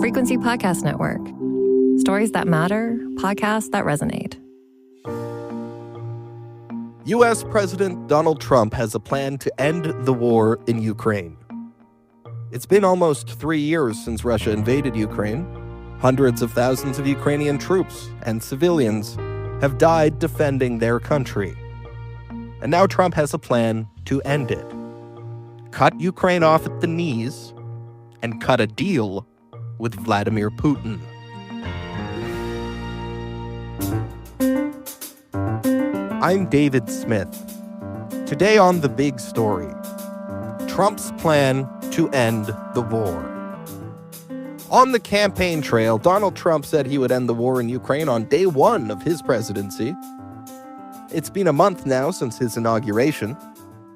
Frequency Podcast Network. Stories that matter, podcasts that resonate. U.S. President Donald Trump has a plan to end the war in Ukraine. It's been almost 3 years since Russia invaded Ukraine. Hundreds of thousands of Ukrainian troops and civilians have died defending their country. And now Trump has a plan to end it. Cut Ukraine off at the knees and cut a deal with Vladimir Putin. I'm David Smith. Today on The Big Story, Trump's plan to end the war. On the campaign trail, Donald Trump said he would end the war in Ukraine on day one of his presidency. It's been a month now since his inauguration,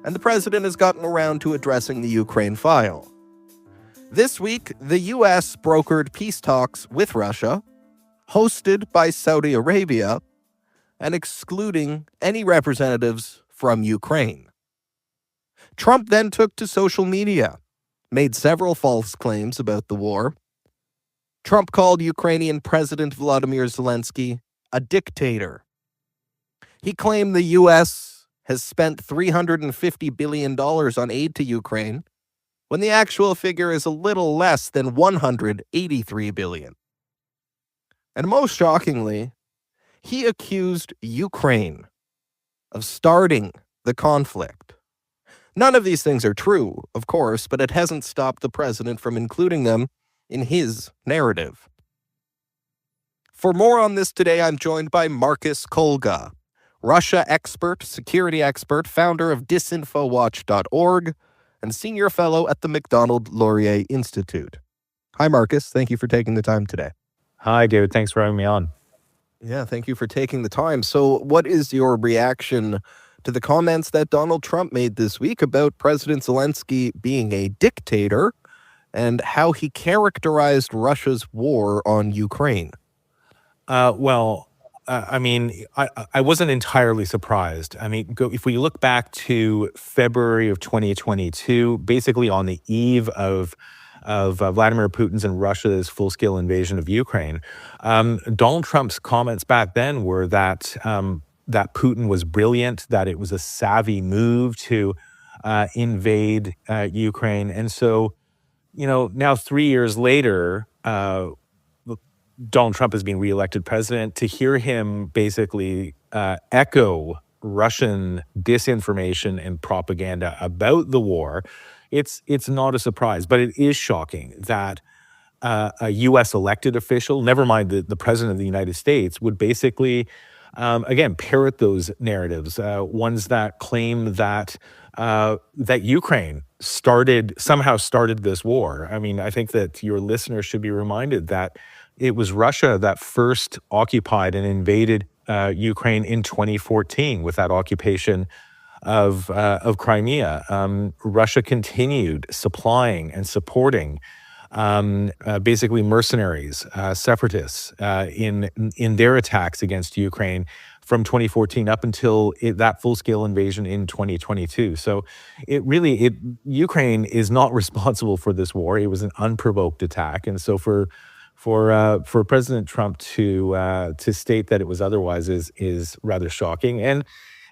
and the president has gotten around to addressing the Ukraine file. This week, the U.S. brokered peace talks with Russia, hosted by Saudi Arabia, and excluding any representatives from Ukraine. Trump then took to social media, made several false claims about the war. Trump called Ukrainian President Vladimir Zelensky a dictator. He claimed the U.S. has spent $350 billion on aid to Ukraine, when the actual figure is a little less than $183 billion. And most shockingly, he accused Ukraine of starting the conflict. None of these things are true, of course, but it hasn't stopped the president from including them in his narrative. For more on this today, I'm joined by Marcus Kolga, Russia expert, security expert, founder of disinfowatch.org, and senior fellow at the Macdonald-Laurier Institute. Hi, Marcus. Thank you for taking the time today. Hi, David. Thanks for having me on. Yeah, thank you for taking the time. So what is your reaction to the comments that Donald Trump made this week about President Zelensky being a dictator and how he characterized Russia's war on Ukraine? I wasn't entirely surprised. If we look back to February of 2022, basically on the eve of Vladimir Putin's and Russia's full-scale invasion of Ukraine, Donald Trump's comments back then were that Putin was brilliant, that it was a savvy move to invade Ukraine. And so, now 3 years later, Donald Trump has been reelected president. To hear him basically echo Russian disinformation and propaganda about the war, it's not a surprise. But it is shocking that a U.S. elected official, never mind the president of the United States, would basically, again, parrot those narratives, ones that claim that Ukraine somehow started this war. I think that your listeners should be reminded that it was Russia that first occupied and invaded Ukraine in 2014 with that occupation of Crimea. Russia continued supplying and supporting basically mercenaries, separatists in their attacks against Ukraine from 2014 up until that full-scale invasion in 2022. So Ukraine is not responsible for this war. It was an unprovoked attack, and so for President Trump to state that it was otherwise is rather shocking. And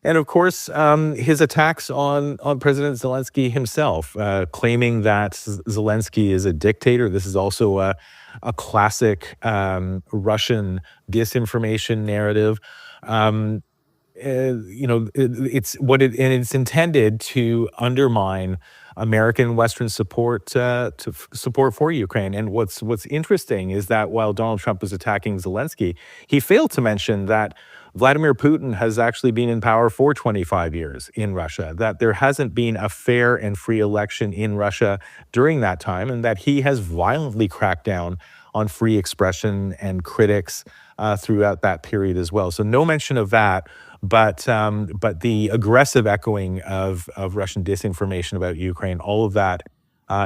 of course, his attacks on President Zelensky himself, claiming that Zelensky is a dictator. This is also a classic Russian disinformation narrative. It's intended to undermine American Western support for Ukraine. And what's interesting is that while Donald Trump was attacking Zelensky, he failed to mention that Vladimir Putin has actually been in power for 25 years in Russia, that there hasn't been a fair and free election in Russia during that time, and that he has violently cracked down on free expression and critics throughout that period as well. So no mention of that, but the aggressive echoing of Russian disinformation about Ukraine, all of that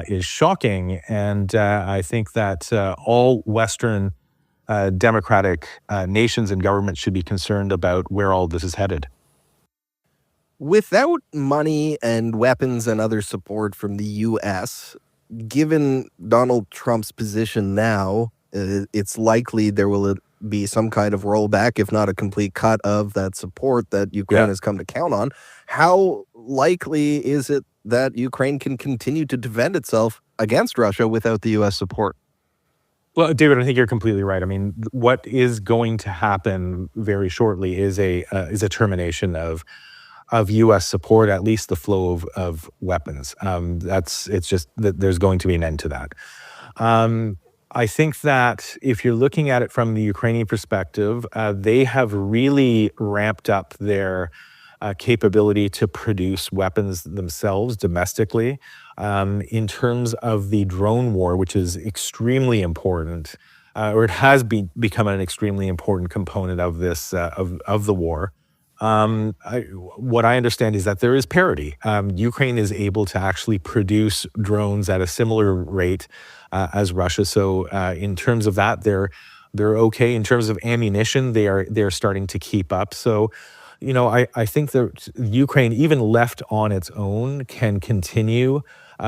is shocking. And I think that all Western democratic nations and governments should be concerned about where all this is headed. Without money and weapons and other support from the U.S., given Donald Trump's position now, it's likely there will be some kind of rollback, if not a complete cut of that support that Ukraine has come to count on. How likely is it that Ukraine can continue to defend itself against Russia without the U.S. support? Well, David, I think you're completely right. I mean, what is going to happen very shortly is a termination of U.S. support, at least the flow of weapons. It's just that there's going to be an end to that. I think that if you're looking at it from the Ukrainian perspective, they have really ramped up their capability to produce weapons themselves domestically. In terms of the drone war, which is extremely important, or it has become an extremely important component of this of the war. What I understand is that there is parity. Ukraine is able to actually produce drones at a similar rate as Russia. So in terms of that, they're okay. In terms of ammunition, they're starting to keep up. So, I think that Ukraine, even left on its own, can continue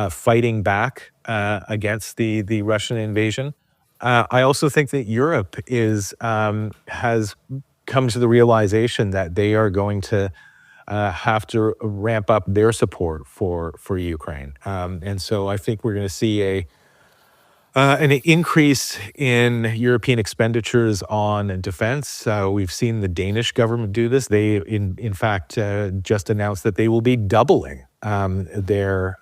fighting back against the Russian invasion. I also think that Europe has come to the realization that they are going to have to ramp up their support for Ukraine, and so I think we're going to see an increase in European expenditures on defense. We've seen the Danish government do this. They, in fact, just announced that they will be doubling their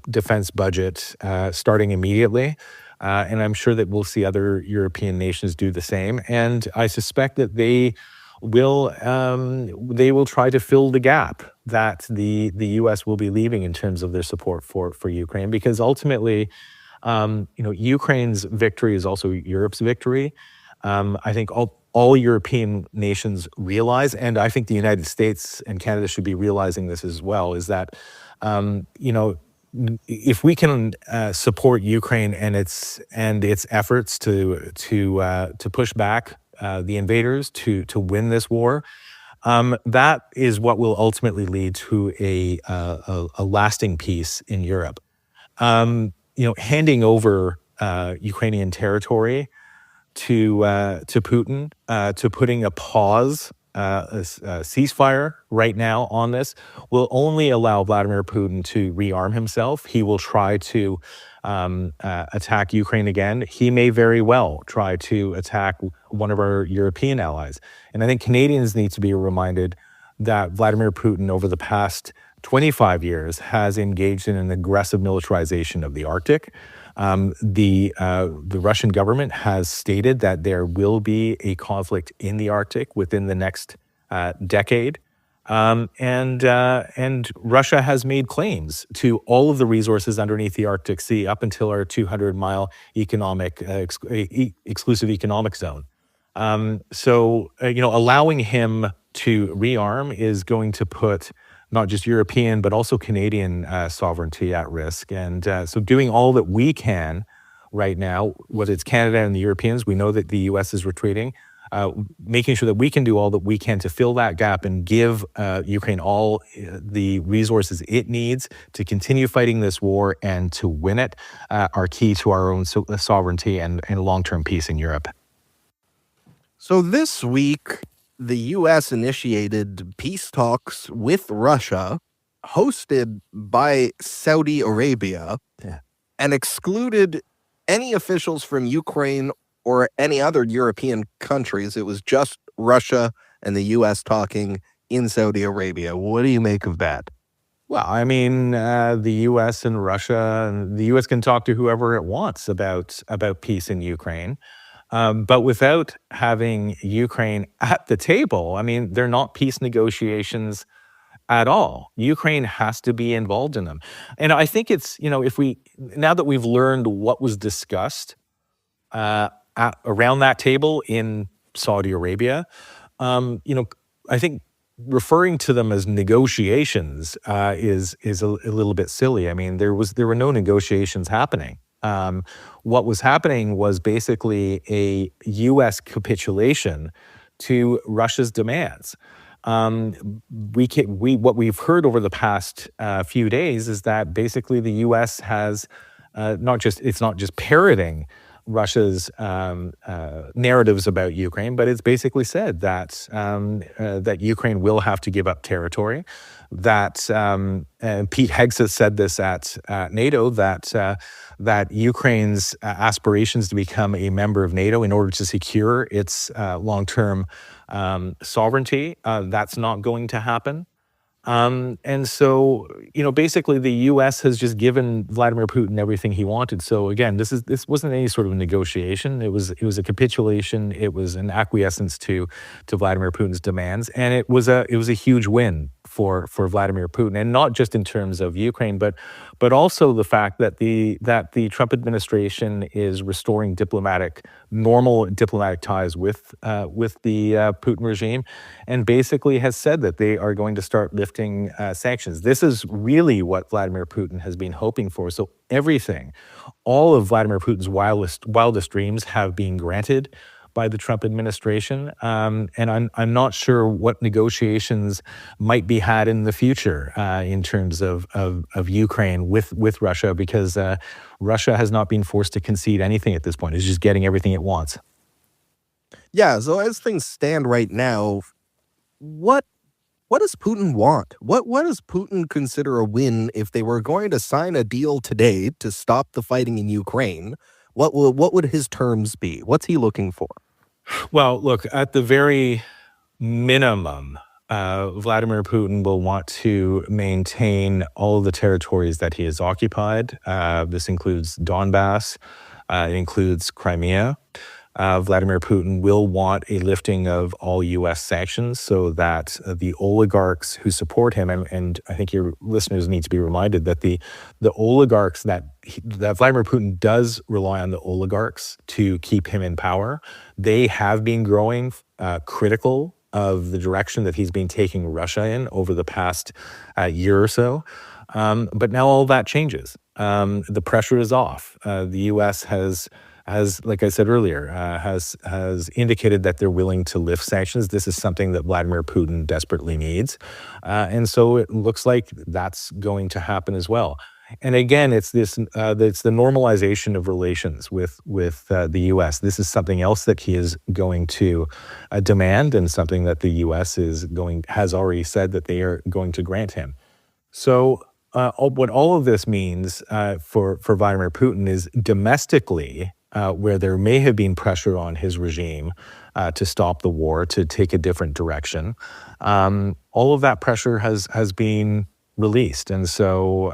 defense budget starting immediately. And I'm sure that we'll see other European nations do the same. And I suspect that they will try to fill the gap that the U.S. will be leaving in terms of their support for Ukraine, because ultimately, Ukraine's victory is also Europe's victory. I think all European nations realize, and I think the United States and Canada should be realizing this as well, is that, if we can support Ukraine and its efforts to push back the invaders to win this war, that is what will ultimately lead to a lasting peace in Europe. Handing over Ukrainian territory to Putin, to putting a pause, a ceasefire right now on this, will only allow Vladimir Putin to rearm himself. He will try to attack Ukraine again. He may very well try to attack one of our European allies. And I think Canadians need to be reminded that Vladimir Putin, over the past 25 years, has engaged in an aggressive militarization of the Arctic. The Russian government has stated that there will be a conflict in the Arctic within the next decade. And Russia has made claims to all of the resources underneath the Arctic Sea up until our 200-mile exclusive economic zone. So allowing him to rearm is going to put not just European, but also Canadian sovereignty at risk. And so doing all that we can right now, whether it's Canada and the Europeans, we know that the U.S. is retreating, making sure that we can do all that we can to fill that gap and give Ukraine all the resources it needs to continue fighting this war and to win it, are key to our own sovereignty and long-term peace in Europe. So this week, the U.S. initiated peace talks with Russia, hosted by Saudi Arabia, and excluded any officials from Ukraine or any other European countries. It was just Russia and the U.S. talking in Saudi Arabia. What do you make of that? Well, I mean, the U.S. and Russia, and the U.S. can talk to whoever it wants about peace in Ukraine. But without having Ukraine at the table, I mean, they're not peace negotiations at all. Ukraine has to be involved in them. And I think it's, now that we've learned what was discussed around that table in Saudi Arabia, I think referring to them as negotiations is a little bit silly. I mean, there were no negotiations happening. What was happening was basically a U.S. capitulation to Russia's demands. What we've heard over the past few days is that basically the U.S. has it's not just parroting Russia's narratives about Ukraine, but it's basically said that that Ukraine will have to give up territory. That and Pete Hegseth said this at NATO, that Ukraine's aspirations to become a member of NATO in order to secure its long-term sovereignty, that's not going to happen. And so, basically the U.S. has just given Vladimir Putin everything he wanted. So again, this wasn't any sort of negotiation. It was a capitulation. It was an acquiescence to Vladimir Putin's demands, and it was a huge win for Vladimir Putin, and not just in terms of Ukraine, but also the fact that the Trump administration is restoring normal diplomatic ties with the Putin regime, and basically has said that they are going to start lifting sanctions. This is really what Vladimir Putin has been hoping for. So all of Vladimir Putin's wildest dreams have been granted by the Trump administration, and I'm not sure what negotiations might be had in the future in terms of Ukraine with Russia, because Russia has not been forced to concede anything at this point. It's just getting everything it wants. Yeah, so as things stand right now, what does Putin want? What does Putin consider a win if they were going to sign a deal today to stop the fighting in Ukraine? What would his terms be? What's he looking for? Well, look, at the very minimum, Vladimir Putin will want to maintain all of the territories that he has occupied. This includes Donbass. It includes Crimea. Vladimir Putin will want a lifting of all U.S. sanctions so that the oligarchs who support him, and I think your listeners need to be reminded that the oligarchs that Vladimir Putin does rely on the oligarchs to keep him in power. They have been growing critical of the direction that he's been taking Russia in over the past year or so. But now all that changes. The pressure is off. The U.S. has, like I said earlier, has indicated that they're willing to lift sanctions. This is something that Vladimir Putin desperately needs, and so it looks like that's going to happen as well. And again, it's the normalization of relations with the U.S. This is something else that he is going to demand, and something that the U.S. has already said that they are going to grant him. So what all of this means for Vladimir Putin is domestically, where there may have been pressure on his regime to stop the war, to take a different direction, all of that pressure has been released. And so,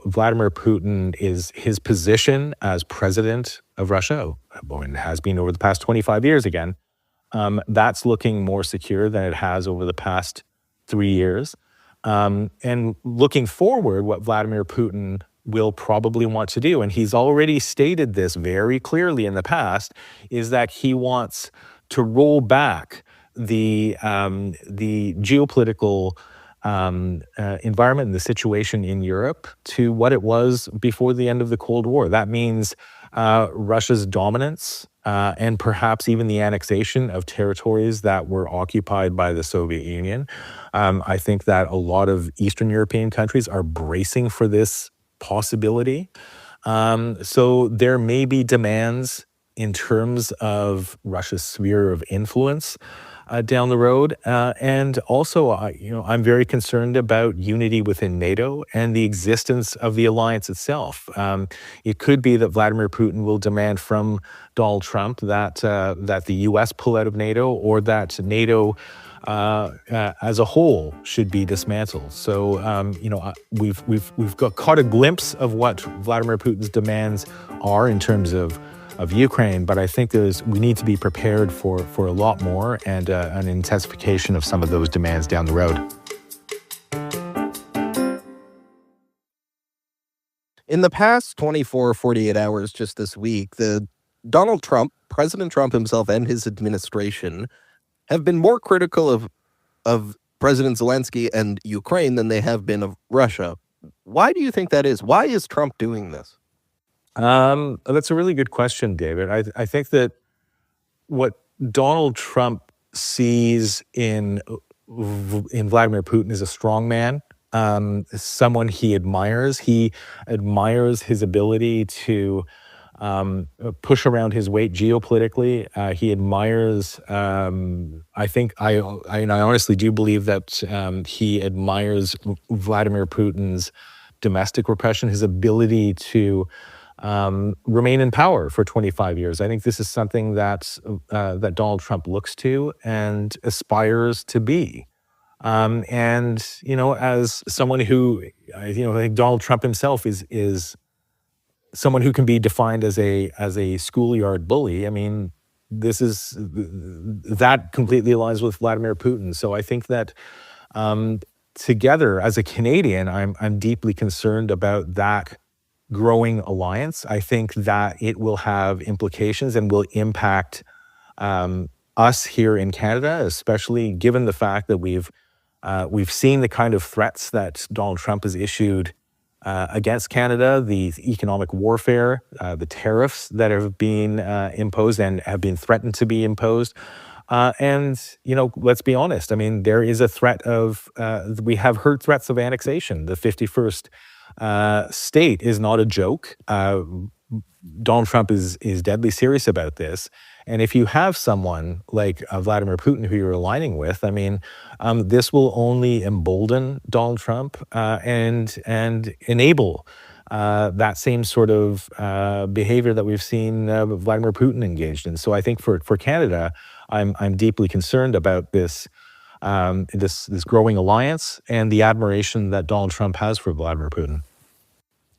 Vladimir Putin his position as president of Russia, and has been over the past 25 years again, that's looking more secure than it has over the past 3 years. And looking forward, what Vladimir Putin will probably want to do, and he's already stated this very clearly in the past, is that he wants to roll back the geopolitical environment and the situation in Europe to what it was before the end of the Cold War. That means Russia's dominance and perhaps even the annexation of territories that were occupied by the Soviet Union. I think that a lot of Eastern European countries are bracing for this possibility. So there may be demands in terms of Russia's sphere of influence down the road. And also, I'm very concerned about unity within NATO and the existence of the alliance itself. It could be that Vladimir Putin will demand from Donald Trump that the U.S. pull out of NATO, or that NATO as a whole should be dismantled. So, we've caught a glimpse of what Vladimir Putin's demands are in terms of Ukraine, but I think we need to be prepared for a lot more, and an intensification of some of those demands down the road. In the past 24 or 48 hours, just this week, President Trump himself and his administration have been more critical of President Zelensky and Ukraine than they have been of Russia. Why do you think that is? Why is Trump doing this? That's a really good question, David. I think that what Donald Trump sees in Vladimir Putin is a strong man, someone he admires. He admires his ability to push around his weight geopolitically. He admires. I honestly do believe that he admires Vladimir Putin's domestic repression, his ability to remain in power for 25 years. I think this is something that Donald Trump looks to and aspires to be. And as someone who, I think Donald Trump himself is someone who can be defined as a schoolyard bully. I mean, that completely aligns with Vladimir Putin. So I think that together, as a Canadian, I'm deeply concerned about that growing alliance. I think that it will have implications and will impact us here in Canada, especially given the fact that we've seen the kind of threats that Donald Trump has issued against Canada, the economic warfare, the tariffs that have been imposed and have been threatened to be imposed. And let's be honest. I mean, there is a threat of, we have heard threats of annexation. The 51st state is not a joke. Donald Trump is deadly serious about this. And if you have someone like Vladimir Putin who you're aligning with, I mean, this will only embolden Donald Trump and enable that same sort of behavior that we've seen Vladimir Putin engaged in. So I think for Canada, I'm deeply concerned about this this growing alliance and the admiration that Donald Trump has for Vladimir Putin.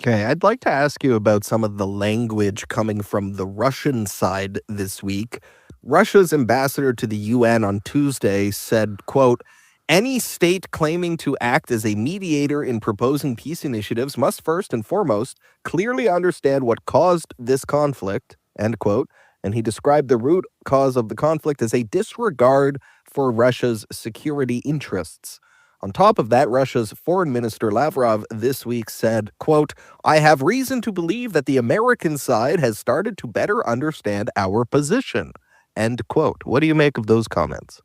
Okay, I'd like to ask you about some of the language coming from the Russian side this week. Russia's ambassador to the UN on Tuesday said, quote, "Any state claiming to act as a mediator in proposing peace initiatives must first and foremost clearly understand what caused this conflict," end quote. And he described the root cause of the conflict as a disregard for Russia's security interests. On top of that, Russia's Foreign Minister Lavrov this week said, quote, "I have reason to believe that the American side has started to better understand our position," end quote. What do you make of those comments?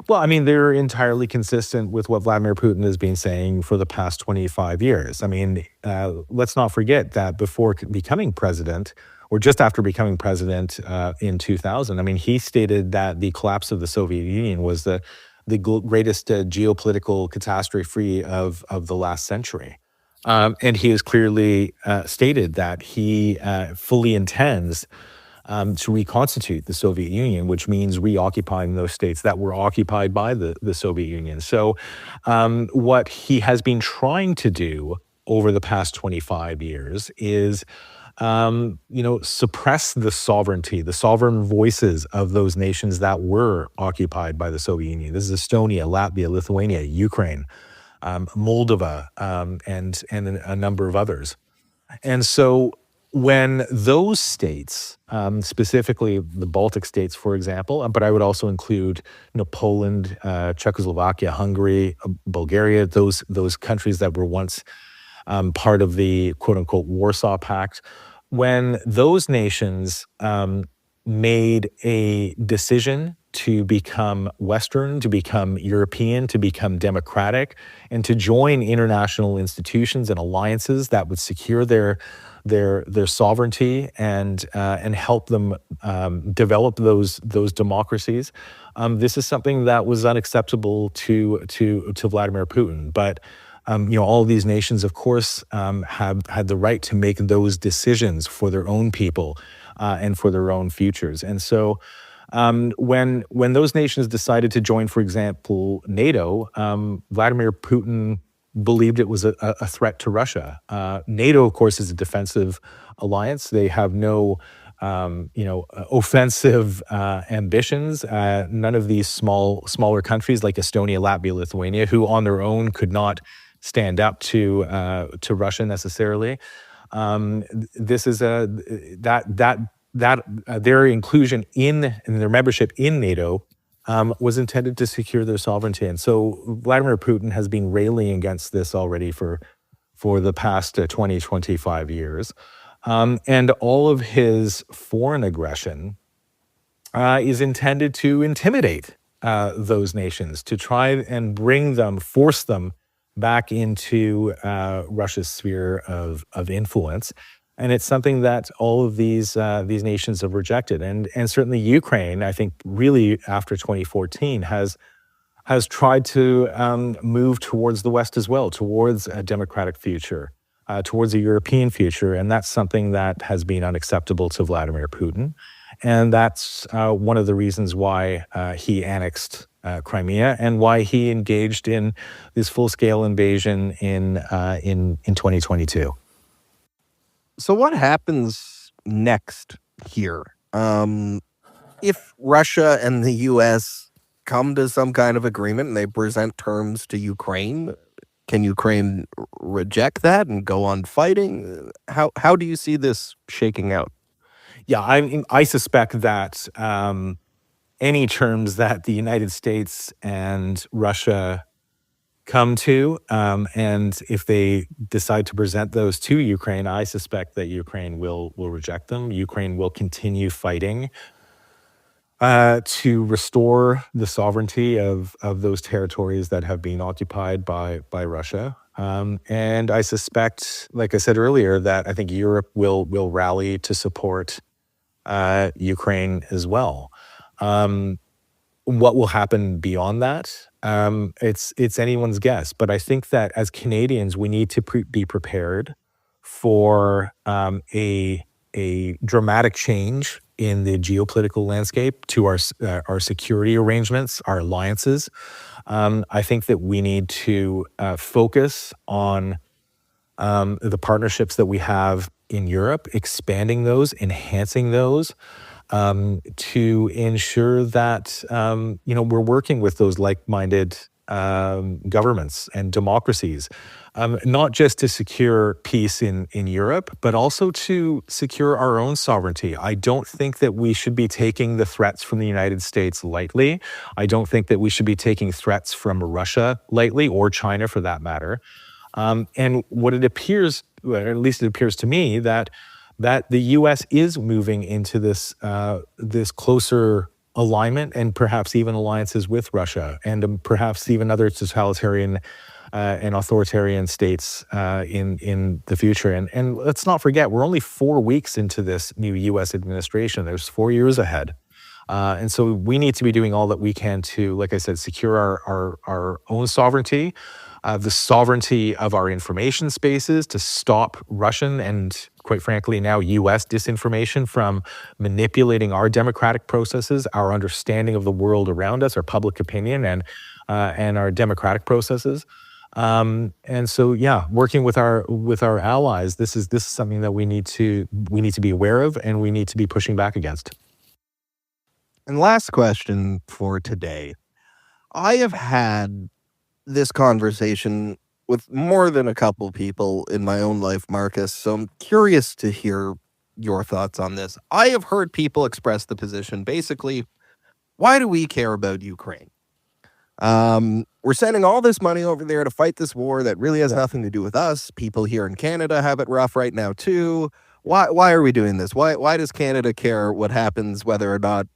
Well, I mean, they're entirely consistent with what Vladimir Putin has been saying for the past 25 years. I mean, let's not forget that before becoming president, or just after becoming president in 2000, I mean, he stated that the collapse of the Soviet Union was the greatest geopolitical catastrophe of the last century. And he has clearly stated that he fully intends to reconstitute the Soviet Union, which means reoccupying those states that were occupied by the Soviet Union. So what he has been trying to do over the past 25 years is suppress the sovereignty, the sovereign voices of those nations that were occupied by the Soviet Union. This is Estonia, Latvia, Lithuania, Ukraine, Moldova, and a number of others. And so when those states, specifically the Baltic states, for example, but I would also include Poland, Czechoslovakia, Hungary, Bulgaria, those countries that were once part of the quote-unquote Warsaw Pact, when those nations made a decision to become Western, to become European, to become democratic, and to join international institutions and alliances that would secure their sovereignty and help them develop those democracies. This is something that was unacceptable to Vladimir Putin, but all of these nations, of course, have had the right to make those decisions for their own people and for their own futures. And so when those nations decided to join, for example, NATO, Vladimir Putin believed it was a threat to Russia. NATO, of course, is a defensive alliance. They have no offensive ambitions. None of these smaller countries like Estonia, Latvia, Lithuania, who on their own could not stand up to Russia necessarily. This is their inclusion in their membership in NATO was intended to secure their sovereignty. And so Vladimir Putin has been railing against this already for the past 20, 25 years. And all of his foreign aggression is intended to intimidate those nations, to try and force them back into Russia's sphere of influence. And it's something that all of these nations have rejected. And certainly Ukraine, I think really after 2014, has tried to move towards the West as well, towards a democratic future, towards a European future. And that's something that has been unacceptable to Vladimir Putin. And that's one of the reasons why he annexed Crimea and why he engaged in this full-scale invasion in 2022. So what happens next here? If Russia and the U.S. come to some kind of agreement and they present terms to Ukraine, can Ukraine reject that and go on fighting? How do you see this shaking out? Yeah, I suspect that any terms that the United States and Russia come to, and if they decide to present those to Ukraine, I suspect that Ukraine will reject them. Ukraine will continue fighting to restore the sovereignty of those territories that have been occupied by Russia. And I suspect, like I said earlier, that I think Europe will rally to support Ukraine as well. What will happen beyond that? It's anyone's guess. But I think that as Canadians, we need to be prepared for a dramatic change in the geopolitical landscape to our security arrangements, our alliances. I think that we need to focus on the partnerships that we have in Europe, expanding those, enhancing those, to ensure that we're working with those like-minded governments and democracies, not just to secure peace in Europe, but also to secure our own sovereignty. I don't think that we should be taking the threats from the United States lightly. I don't think that we should be taking threats from Russia lightly, or China for that matter. And what it appears, or at least it appears to me, that the U.S. is moving into this closer alignment and perhaps even alliances with Russia and perhaps even other totalitarian and authoritarian states in the future. And let's not forget, we're only 4 weeks into this new U.S. administration. There's 4 years ahead. And so we need to be doing all that we can to, like I said, secure our own sovereignty, the sovereignty of our information spaces, to stop Russian and, quite frankly, now U.S. disinformation from manipulating our democratic processes, our understanding of the world around us, our public opinion, and our democratic processes. And so, yeah, working with our allies, this is something that we need to be aware of, and we need to be pushing back against. And last question for today. I have had this conversation with more than a couple people in my own life, Marcus, so I'm curious to hear your thoughts on this. I have heard people express the position, basically, why do we care about Ukraine? We're sending all this money over there to fight this war that really has nothing to do with us. People here in Canada have it rough right now, too. Why are we doing this? Why does Canada care what happens whether or not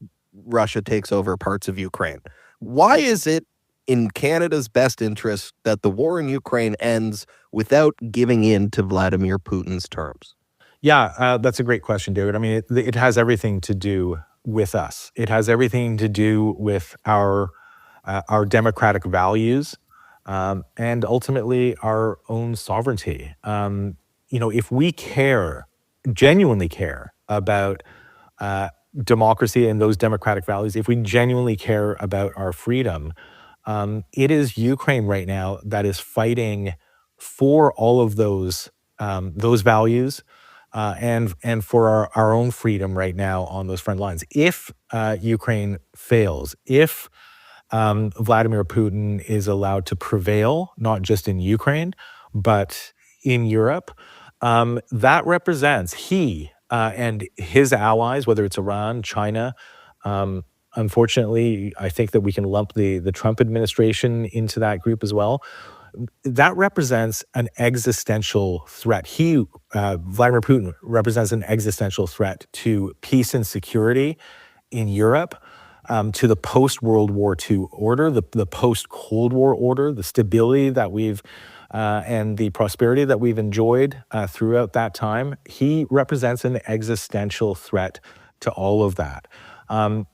Russia takes over parts of Ukraine? Why is it in Canada's best interest that the war in Ukraine ends without giving in to Vladimir Putin's terms? Yeah, that's a great question, David. I mean, it has everything to do with us. It has everything to do with our democratic values, and ultimately our own sovereignty. If we genuinely care about democracy and those democratic values, if we genuinely care about our freedom, it is Ukraine right now that is fighting for all of those values, and for our own freedom right now on those front lines. If Ukraine fails, if Vladimir Putin is allowed to prevail, not just in Ukraine, but in Europe, that represents he and his allies, whether it's Iran, China. Unfortunately, I think that we can lump the Trump administration into that group as well. That represents an existential threat. Vladimir Putin, represents an existential threat to peace and security in Europe. to the post-World War II order, the post-Cold War order, the stability that we've and the prosperity that we've enjoyed throughout that time. He represents an existential threat to all of that.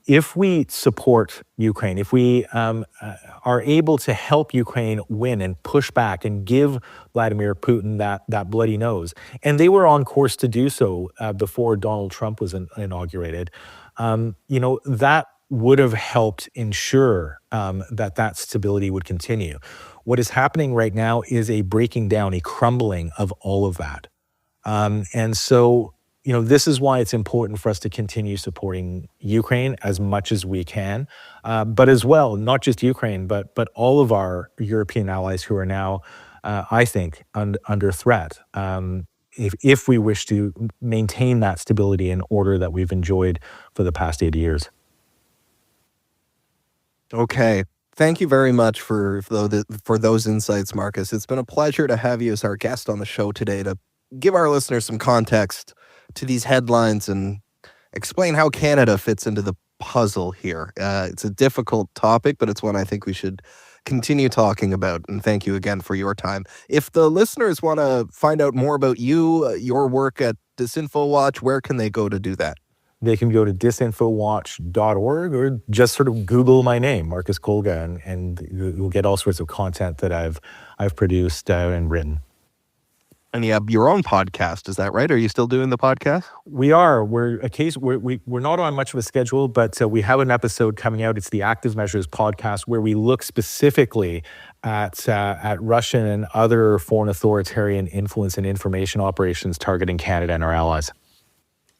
If we support Ukraine, if we are able to help Ukraine win and push back and give Vladimir Putin that bloody nose, and they were on course to do so before Donald Trump was inaugurated, that would have helped ensure that stability would continue. What is happening right now is a breaking down, a crumbling of all of that. And so, this is why it's important for us to continue supporting Ukraine as much as we can, but as well, not just Ukraine, but all of our European allies who are now, I think, under threat. If we wish to maintain that stability and order that we've enjoyed for the past 80 years. Okay. Thank you very much for those insights, Marcus. It's been a pleasure to have you as our guest on the show today to give our listeners some context to these headlines and explain how Canada fits into the puzzle here. It's a difficult topic, but it's one I think we should continue talking about. And thank you again for your time. If the listeners want to find out more about you, your work at DisinfoWatch, where can they go to do that? They can go to disinfowatch.org or just sort of Google my name, Marcus Kolga, and you'll get all sorts of content that I've produced and written. And you have your own podcast, is that right? Are you still doing the podcast? We are. We're not on much of a schedule, but we have an episode coming out. It's the Active Measures podcast, where we look specifically at Russian and other foreign authoritarian influence and information operations targeting Canada and our allies.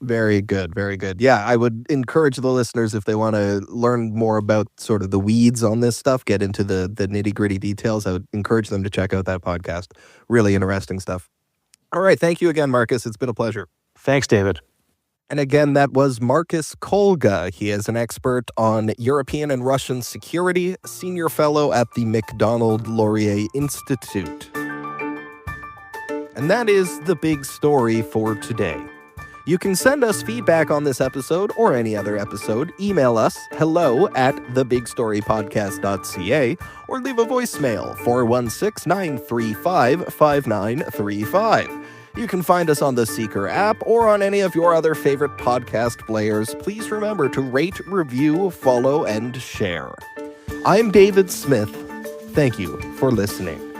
Very good, very good. Yeah, I would encourage the listeners, if they want to learn more about sort of the weeds on this stuff, get into the nitty-gritty details, I would encourage them to check out that podcast. Really interesting stuff. All right, thank you again, Marcus. It's been a pleasure. Thanks, David. And again, that was Marcus Kolga. He is an expert on European and Russian security, senior fellow at the Macdonald-Laurier Institute. And that is the big story for today. You can send us feedback on this episode or any other episode. Email us hello@thebigstorypodcast.ca or leave a voicemail 416-935-5935. You can find us on the Seeker app or on any of your other favorite podcast players. Please remember to rate, review, follow, and share. I'm David Smith. Thank you for listening.